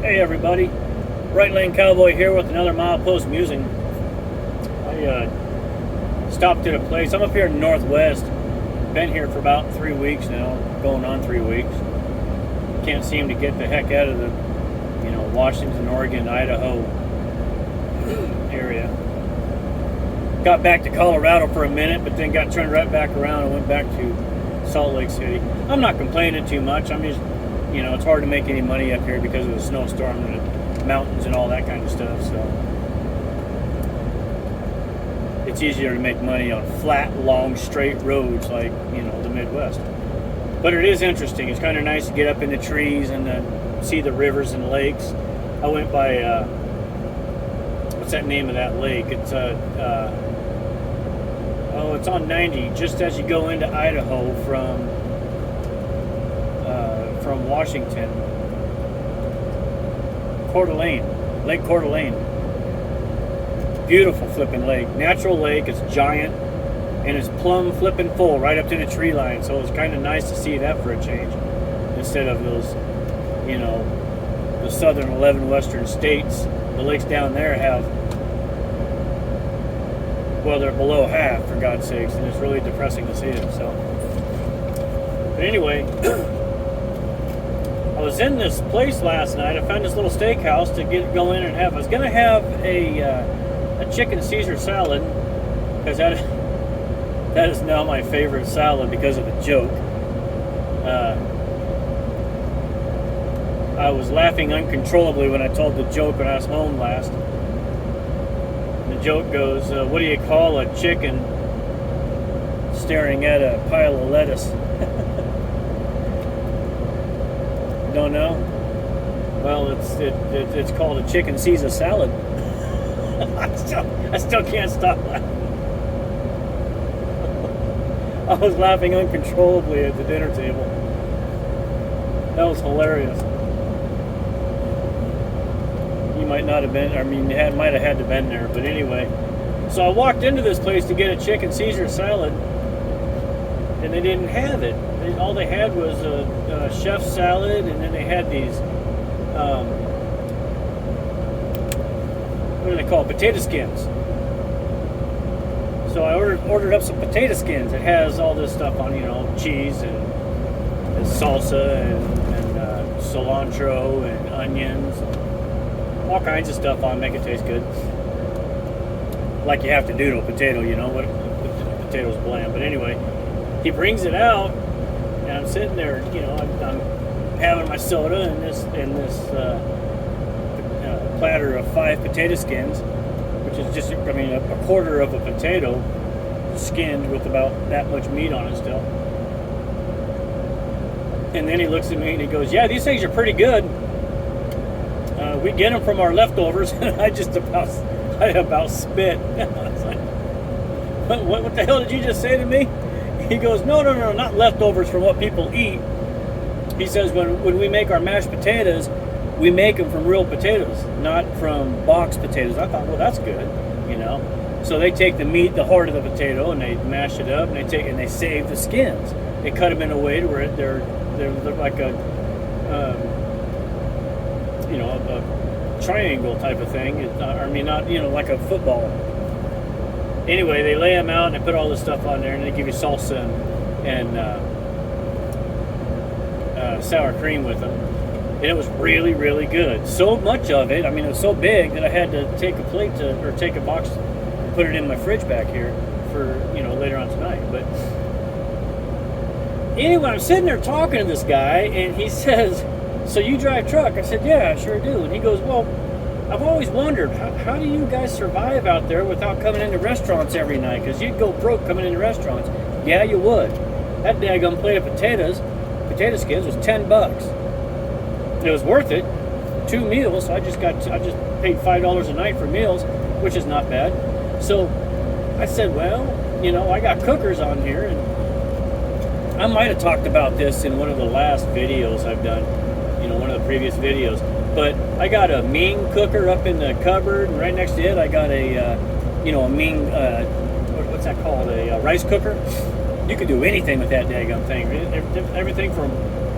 Hey everybody, Right Lane Cowboy here with another Milepost Musing. I stopped at a place. I'm up here in Northwest. Been here for about 3 weeks now, going on 3 weeks. Can't seem to get the heck out of the, Washington, Oregon, Idaho area. Got back to Colorado for a minute, but then got turned right back around and went back to Salt Lake City. I'm not complaining too much. I'm just, it's hard to make any money up here because of the snowstorm and the mountains and all that kind of stuff. So it's easier to make money on flat, long, straight roads like, the Midwest. But it is interesting. It's kind of nice to get up in the trees and then see the rivers and lakes. I went by, what's that name of that lake? It's it's on 90, just as you go into Idaho from Washington. Coeur d'Alene, Lake Coeur d'Alene. Beautiful flipping lake, natural lake. It's giant and it's plumb flipping full right up to the tree line. So it's kind of nice to see that for a change, instead of those, the southern 11 western states. The lakes down there have, well, they're below half, for God's sakes, and it's really depressing to see it. So, but anyway, I was in this place last night. I found this little steakhouse to go in and have. I was gonna have a chicken Caesar salad, because that is now my favorite salad because of the joke. I was laughing uncontrollably when I told the joke when I was home last. The joke goes, what do you call a chicken staring at a pile of lettuce? Don't know? Well, it's called a chicken Caesar salad. I still can't stop laughing. I was laughing uncontrollably at the dinner table. That was hilarious. You might not have been, might have had to been there, but anyway. So I walked into this place to get a chicken Caesar salad, and they didn't have it. All they had was a chef salad, and then they had these, what do they call it? Potato skins. So I ordered up some potato skins. It has all this stuff on, cheese and salsa and cilantro and onions, all kinds of stuff on, make it taste good, like you have to do to a potato. What the potato's bland. But anyway, he brings it out, and I'm sitting there, I'm having my soda and this platter of 5 potato skins, which is just, a quarter of a potato skinned with about that much meat on it still. And then he looks at me and he goes, "Yeah, these things are pretty good. We get them from our leftovers." And I about spit. I was like, what the hell did you just say to me? He goes, no, not leftovers from what people eat. He says, when we make our mashed potatoes, we make them from real potatoes, not from box potatoes. I thought, well, that's good, So they take the meat, the heart of the potato, and they mash it up, and they save the skins. They cut them in a way to where they look like a triangle type of thing. Not like a football. Anyway, they lay them out and they put all this stuff on there, and they give you salsa and sour cream with them. And it was really, really good. So much of it, it was so big that I had to take a take a box and put it in my fridge back here for, later on tonight. But anyway, I'm sitting there talking to this guy, and he says, "So you drive truck?" I said, "Yeah, I sure do." And he goes, "Well, I've always wondered, how do you guys survive out there without coming into restaurants every night? Because you'd go broke coming into restaurants." "Yeah, you would. That daggum plate of potato skins was $10. It was worth it. 2 meals. I just paid $5 a night for meals, which is not bad." So I said, "Well, I got cookers on here, and I might have talked about this in one of the last videos I've done, one of the previous videos. But I got a Ming cooker up in the cupboard, and right next to it I got a Ming, what's that called? A rice cooker. You could do anything with that daggum thing. Everything from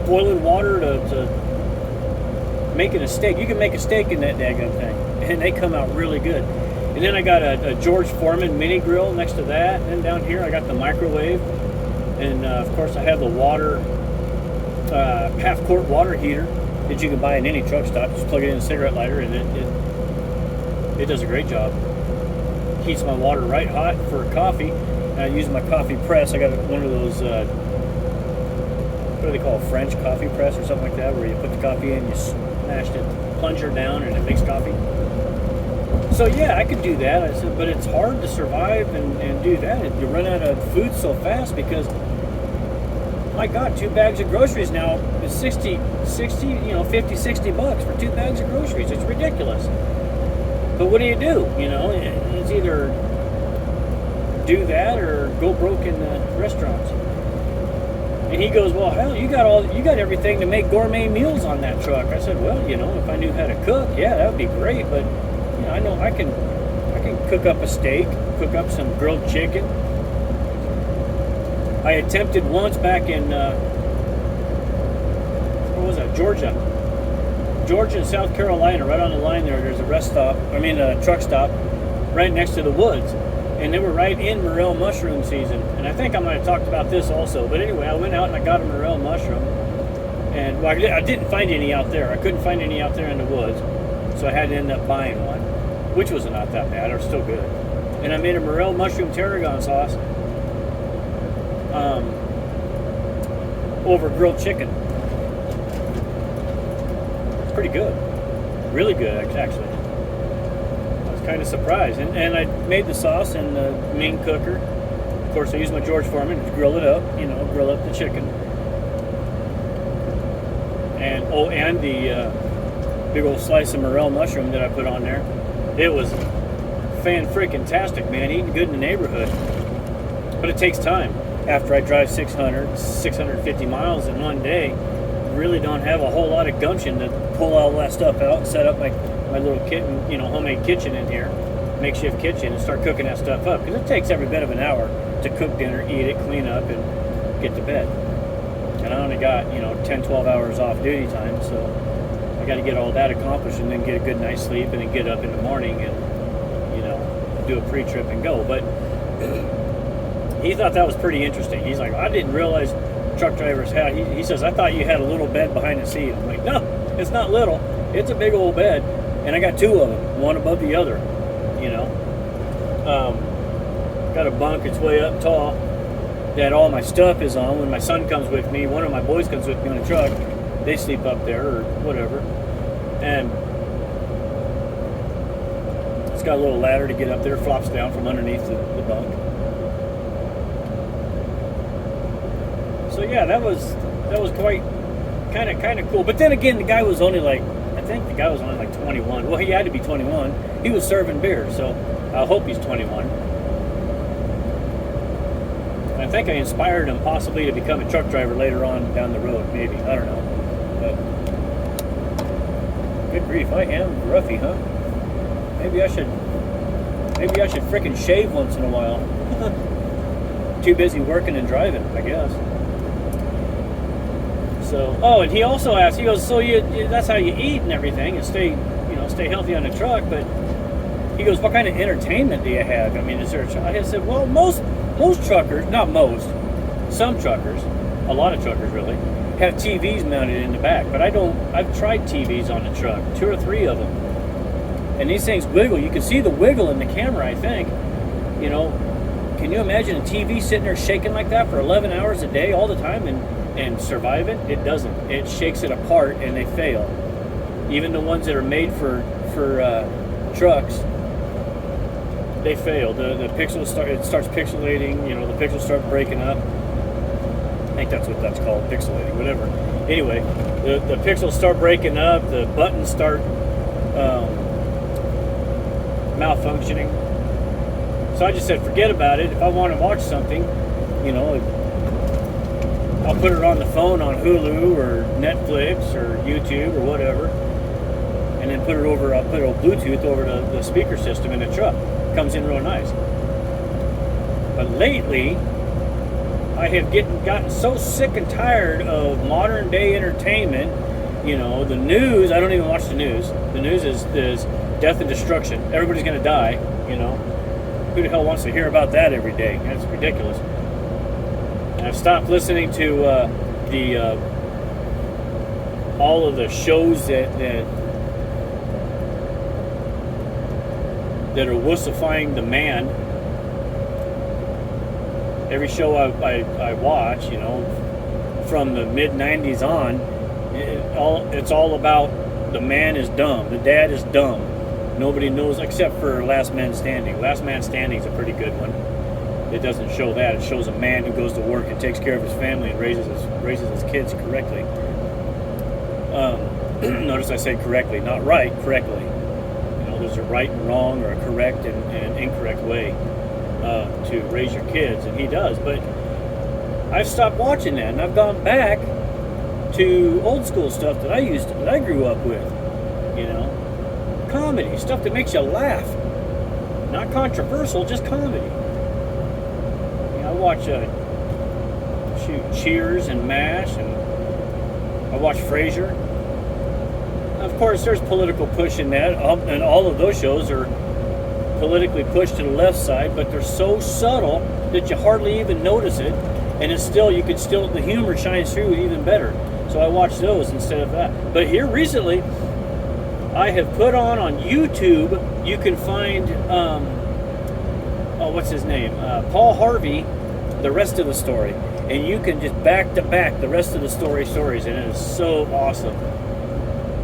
boiling water to making a steak. You can make a steak in that daggone thing, and they come out really good. And then I got a George Foreman mini grill next to that. And then down here I got the microwave, and of course I have the water, half-quart water heater that you can buy in any truck stop. Just plug it in a cigarette lighter, and it does a great job. Heats my water right hot for coffee. And I use my coffee press. I got one of those, what do they call, French coffee press or something like that, where you put the coffee in, you smash the plunger down, and it makes coffee. So yeah, I could do that. I said, but it's hard to survive and do that. You run out of food so fast because, my God, 2 bags of groceries now is 50, 60 bucks for 2 bags of groceries. It's ridiculous. But what do? It's either do that or go broke in the restaurants. And he goes, well, hell, you got everything to make gourmet meals on that truck. I said, well, if I knew how to cook, yeah, that would be great. But I know I can cook up a steak, cook up some grilled chicken. I attempted once back in Georgia and South Carolina, right on the line there. There's a truck stop right next to the woods. And they were right in morel mushroom season. And I think I might have talked about this also. But anyway, I went out and I got a morel mushroom. And I didn't find any out there. I couldn't find any out there in the woods. So I had to end up buying one, which was not that bad. Or still good. And I made a morel mushroom tarragon sauce over grilled chicken. It's pretty good. Really good, actually. Kind of surprised, and I made the sauce in the main cooker. Of course, I used my George Foreman to grill it up, grill up the chicken, and the big old slice of morel mushroom that I put on there. It was fan-freaking-tastic, man. Eating good in the neighborhood, but it takes time. After I drive 650 miles in one day, really don't have a whole lot of gumption to pull all that stuff out and set up my little homemade kitchen in here, makeshift kitchen, and start cooking that stuff up. Because it takes every bit of an hour to cook dinner, eat it, clean up, and get to bed. And I only got, 10, 12 hours off duty time, so I got to get all that accomplished and then get a good night's sleep and then get up in the morning and, do a pre-trip and go. But he thought that was pretty interesting. He's like, I didn't realize truck drivers had, he says, I thought you had a little bed behind the seat. I'm like, no, it's not little. It's a big old bed. And I got 2 of them, one above the other, Got a bunk, it's way up tall, that all my stuff is on. When my son comes with me, one of my boys comes with me on the truck, they sleep up there or whatever. And it's got a little ladder to get up there, flops down from underneath the bunk. So yeah, that was quite kind of cool. But then again, the guy was only like 21. Well, he had to be 21. He was serving beer, so I hope he's 21. And I think I inspired him possibly to become a truck driver later on down the road, maybe. I don't know. But good grief, I am roughy, huh? Maybe I should frickin' shave once in a while. Too busy working and driving, I guess. So, and he also asked, he goes, so that's how you eat and everything and stay healthy on the truck, but he goes, what kind of entertainment do you have? I mean, is there I said, well, most truckers, not most, some truckers, a lot of truckers really, have TVs mounted in the back, but I've tried TVs on the truck, 2 or 3 of them, and these things wiggle. You can see the wiggle in the camera, I think. Can you imagine a TV sitting there shaking like that for 11 hours a day all the time and survive it? It doesn't. It shakes it apart and they fail. Even the ones that are made for trucks, they fail. The pixels starts pixelating. The pixels start breaking up. I think that's what that's called, pixelating, whatever. Anyway, the pixels start breaking up. The buttons start malfunctioning. So I just said, forget about it. If I want to watch something, I'll put it on the phone on Hulu or Netflix or YouTube or whatever, and then I'll put a Bluetooth over to the speaker system in the truck. It comes in real nice. But lately, I have gotten so sick and tired of modern day entertainment, the news, I don't even watch the news. The news is death and destruction. Everybody's going to die, Who the hell wants to hear about that every day? That's ridiculous. And I've stopped listening to all of the shows that are wussifying the man. Every show I watch, from the mid-90s on, it's all about the man is dumb, the dad is dumb. Nobody knows except for Last Man Standing. Last Man Standing is a pretty good one. It doesn't show that. It shows a man who goes to work and takes care of his family and raises his kids correctly. Notice I said correctly, not right, correctly. There's a right and wrong, or a correct and an incorrect way to raise your kids, and he does. But I've stopped watching that, and I've gone back to old school stuff that I grew up with. Comedy, stuff that makes you laugh. Not controversial, just comedy. I watch Cheers and MASH, and I watch Frasier. Of course, there's political push in that, and all of those shows are politically pushed to the left side, but they're so subtle that you hardly even notice it, and the humor shines through even better. So I watch those instead of that. But here recently, I have put on YouTube, you can find, what's his name? Paul Harvey, The Rest of the Story. And you can just back to back the rest of the stories, and it is so awesome.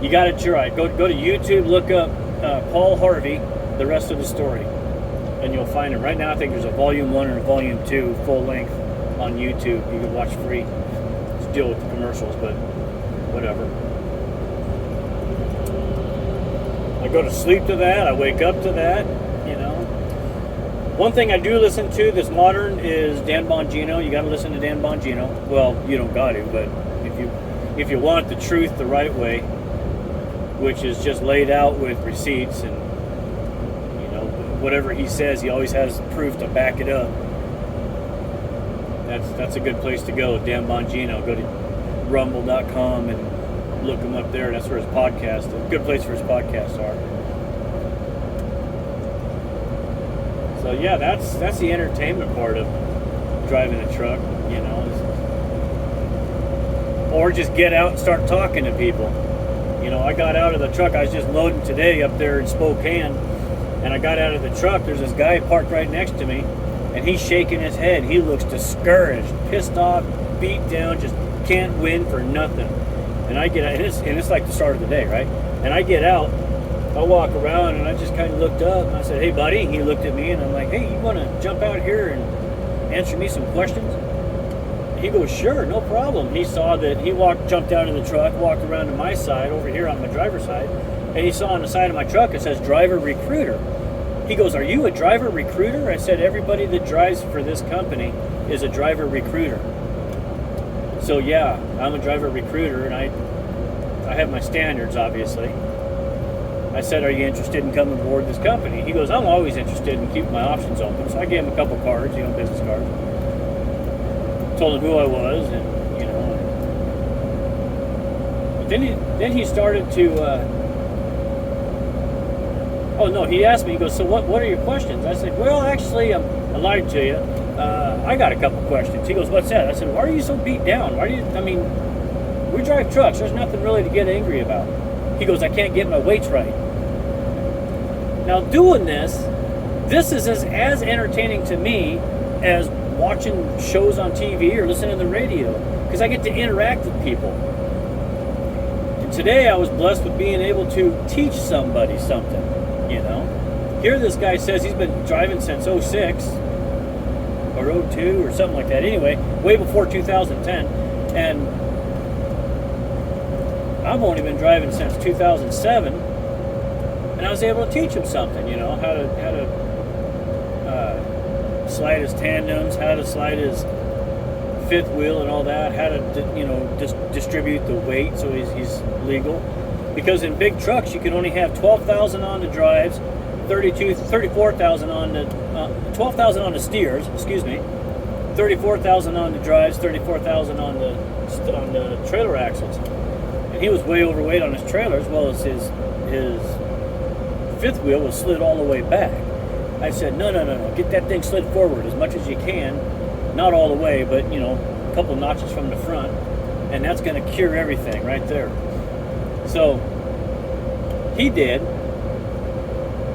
You got to try it. Go to YouTube, look up Paul Harvey, The Rest of the Story, and you'll find it. Right now, I think there's a volume 1 and a volume 2 full length on YouTube. You can watch free. Just deal with the commercials, but whatever. I go to sleep to that. I wake up to that. One thing I do listen to that's modern is Dan Bongino. You got to listen to Dan Bongino. Well, you don't got to, but if you want the truth the right way, which is just laid out with receipts and whatever he says, he always has proof to back it up. That's a good place to go. Dan Bongino. Go to rumble.com and look him up there. That's where his podcast, a good place for his podcasts are. So yeah, that's the entertainment part of driving a truck, or just get out and start talking to people. I got out of the truck. I was just loading today up there in Spokane, and I got out of the truck. There's this guy parked right next to me, and he's shaking his head. He looks discouraged, pissed off, beat down, just can't win for nothing. And I get out, and it's like the start of the day, right? And I get out, I walk around, and I just kind of looked up, and I said, "Hey, buddy." He looked at me, and I'm like, "Hey, you want to jump out here and answer me some questions?" He goes, "Sure, no problem." He saw that he jumped out of the truck, walked around to my side, over here on my driver's side, and he saw on the side of my truck, it says driver recruiter. He goes, "Are you a driver recruiter?" I said, "Everybody that drives for this company is a driver recruiter." So yeah, I'm a driver recruiter, and I have my standards, obviously. I said, "Are you interested in coming aboard this company?" He goes, "I'm always interested in keeping my options open." So I gave him a couple cards, business cards. Told him who I was, and then he started to. He asked me. He goes, "So what are your questions?" I said, "Well, actually, I lied to you. I got a couple questions." He goes, "What's that?" I said, "Why are you so beat down? We drive trucks. There's nothing really to get angry about." He goes, "I can't get my weights right." Now, doing this is as entertaining to me as watching shows on TV or listening to the radio, because I get to interact with people. And today I was blessed with being able to teach somebody something, Here this guy says he's been driving since 06 or 02 or something like that. Anyway, way before 2010. And I've only been driving since 2007. And I was able to teach him something, how to slide his tandems, how to slide his fifth wheel and all that, how to distribute the weight so he's legal. Because in big trucks you can only have 12,000 on the drives, 34,000 on the 12,000 on the steers, 34,000 on the drives, 34,000 on the trailer axles. and he was way overweight on his trailer, as well as his fifth wheel was slid all the way back. I said, no, get that thing slid forward as much as you can, not all the way, but a couple notches from the front, and that's going to cure everything right there. So he did,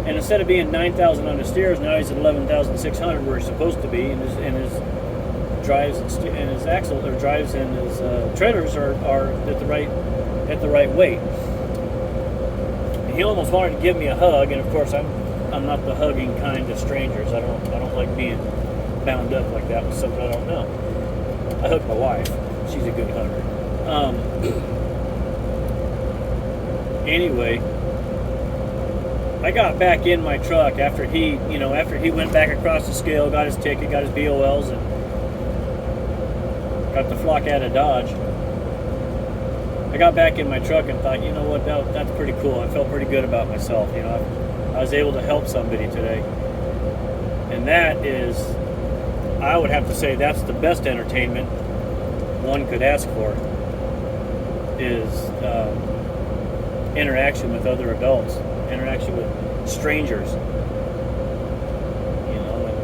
and instead of being 9,000 on the steers, now he's at 11,600 where he's supposed to be, and his drives and his axle or drives and his trailers are at the right weight. He almost wanted to give me a hug, and of course I'm not the hugging kind of strangers. I don't like being bound up like that with something I don't know. I hug my wife. She's a good hugger. Anyway, I got back in my truck after he went back across the scale, got his ticket, got his BOLs, and got the flock out of Dodge. I got back in my truck and thought, you know what, that's pretty cool. I felt pretty good about myself. I was able to help somebody today. And that is, I would have to say, that's the best entertainment one could ask for, is interaction with other adults, interaction with strangers.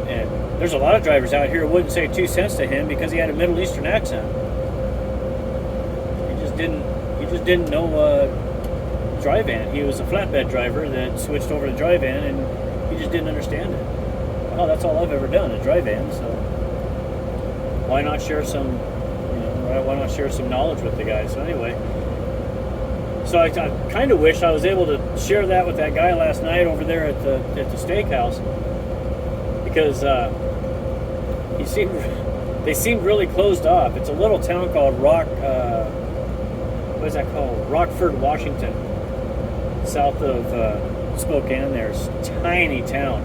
And there's a lot of drivers out here who wouldn't say 2 cents to him because he had a Middle Eastern accent. He just didn't know dry van. He was a flatbed driver that switched over to dry van, and he just didn't understand it. Oh, that's all I've ever done, a dry van. So why not share some, why not share some knowledge with the guy? So anyway, so I kind of wish I was able to share that with that guy last night over there at the steakhouse, because they seemed really closed off. It's a little town called what is that called? Rockford, Washington, south of Spokane. There's a tiny town.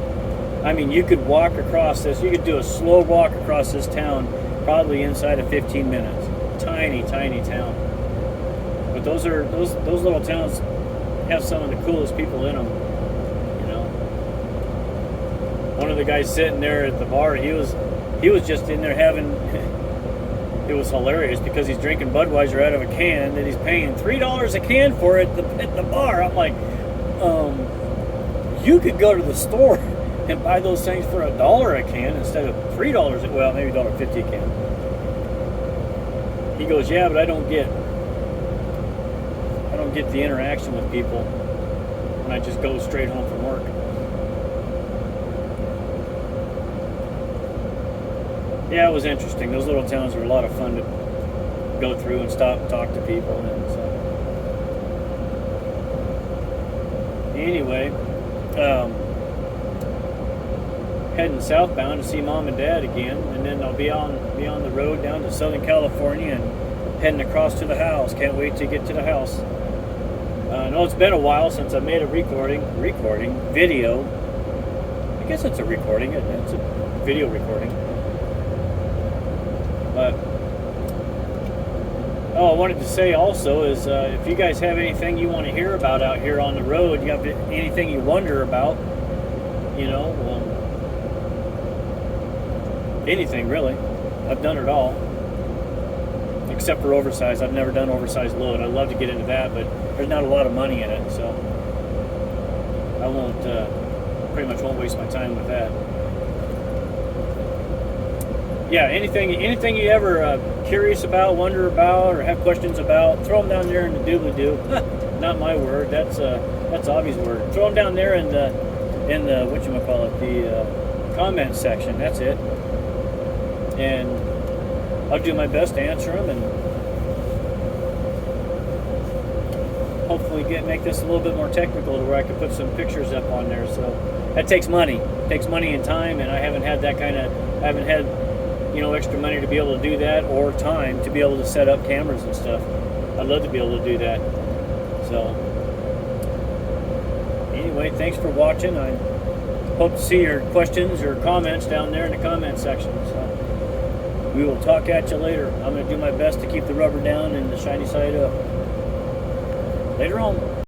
I mean, you could walk across this. You could do a slow walk across this town, probably inside of 15 minutes. Tiny, tiny town. But those little towns have some of the coolest people in them. One of the guys sitting there at the bar, he was just in there having. It was hilarious because he's drinking Budweiser out of a can that he's paying $3 a can for at the bar. I'm like, you could go to the store and buy those things for $1 a can instead of $3. Well, maybe $1.50 a can. He goes, yeah, but I don't get the interaction with people when I just go straight home from work. Yeah, it was interesting. Those little towns were a lot of fun to go through and stop and talk to people. And so, anyway, heading southbound to see Mom and Dad again, and then I'll be on the road down to Southern California and heading across to the house. Can't wait to get to the house. I know it's been a while since I made a video. I guess it's a recording. It's a video recording. But I wanted to say also is if you guys have anything you want to hear about out here on the road, you have anything you wonder about, anything really. I've done it all, except for oversized. I've never done oversized load. I'd love to get into that, but there's not a lot of money in it, so I pretty much won't waste my time with that. Yeah, anything you ever curious about, wonder about, or have questions about, throw them down there in the doobly-doo. Not my word. That's Avi's word. Throw them down there in the the comment section. That's it. And I'll do my best to answer them, and hopefully make this a little bit more technical to where I can put some pictures up on there. So that takes money. It takes money and time, and I haven't had extra money to be able to do that, or time to be able to set up cameras and stuff. I'd love to be able to do that. So anyway, thanks for watching. I hope to see your questions or comments down there in the comment section. So we will talk at you later. I'm going to do my best to keep the rubber down and the shiny side up. Later on.